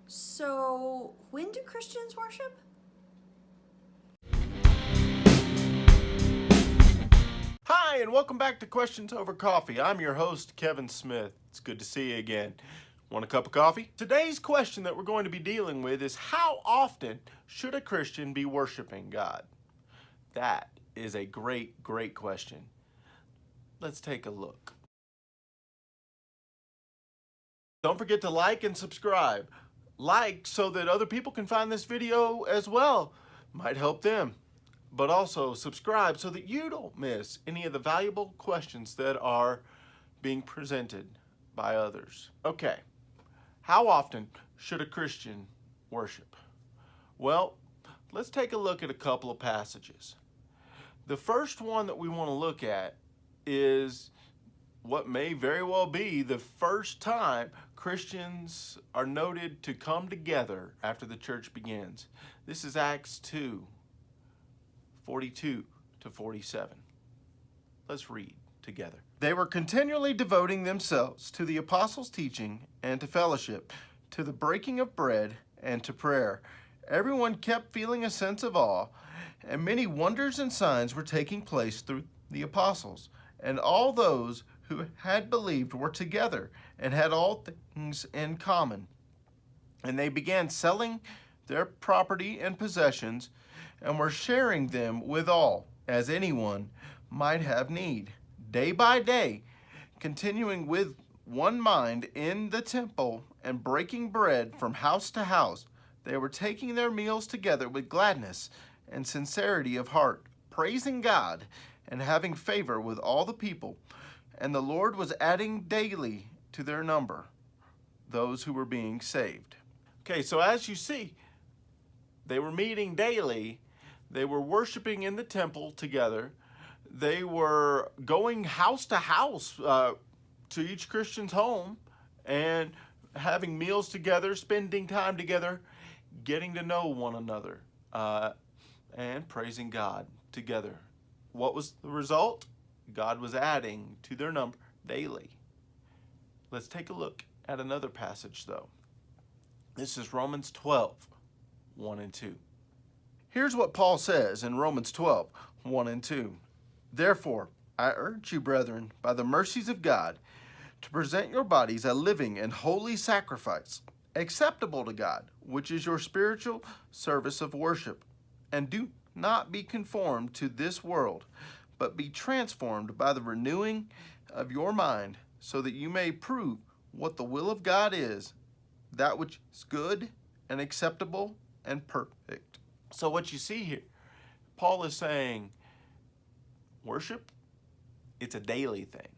So, when do Christians worship? Hi, and welcome back to Questions Over Coffee. I'm your host, Kevin Smith. It's good to see you again. Want a cup of coffee? Today's question that we're going to be dealing with is how often should a Christian be worshiping God? That is a great question. Let's take a look. Don't forget to like and subscribe. Like so that other people can find this video as well. Might help them. But also subscribe so that you don't miss any of the valuable questions that are being presented by others. Okay, how often should a Christian worship? Well, let's take a look at a couple of passages. The first one that we want to look at is what may very well be the first time Christians are noted to come together after the church begins. This is Acts 2:42 to 47. Let's read together. They were continually devoting themselves to the apostles' teaching and to fellowship, to the breaking of bread and to prayer. Everyone kept feeling a sense of awe, and many wonders and signs were taking place through the apostles. And all those who had believed were together and had all things in common. And they began selling their property and possessions and were sharing them with all, as anyone might have need. Day by day, continuing with one mind in the temple and breaking bread from house to house, they were taking their meals together with gladness and sincerity of heart, praising God and having favor with all the people. And the Lord was adding daily to their number those who were being saved. Okay, so as you see, they were meeting daily. They were worshiping in the temple together. They were going house to house to each Christian's home and having meals together, spending time together, getting to know one another, and praising God together. What was the result? God was adding to their number daily. Let's take a look at another passage though. This is Romans 12:1 and 2. Here's what Paul says in Romans 12:1 and 2. Therefore, I urge you, brethren, by the mercies of God, to present your bodies a living and holy sacrifice, acceptable to God, which is your spiritual service of worship. And do not be conformed to this world, but be transformed by the renewing of your mind, so that you may prove what the will of God is, that which is good and acceptable and perfect. So what you see here, Paul is saying, worship, it's a daily thing.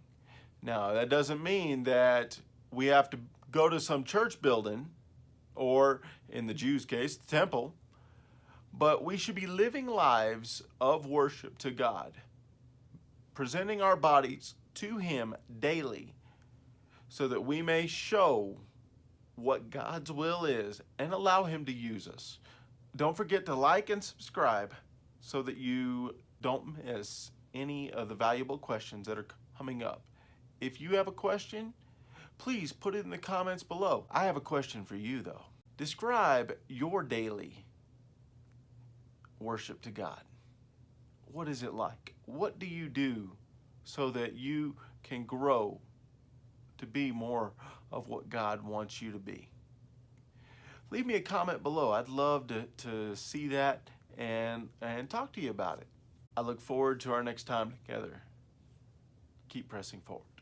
Now, that doesn't mean that we have to go to some church building, or in the Jews' case, the temple, but we should be living lives of worship to God, presenting our bodies to Him daily so that we may show what God's will is and allow Him to use us. Don't forget to like and subscribe so that you don't miss any of the valuable questions that are coming up. If you have a question, please put it in the comments below. I have a question for you though. Describe your daily worship to God. What is it like? What do you do so that you can grow to be more of what God wants you to be? Leave me a comment below. I'd love to see that and talk to you about it. I look forward to our next time together. Keep pressing forward.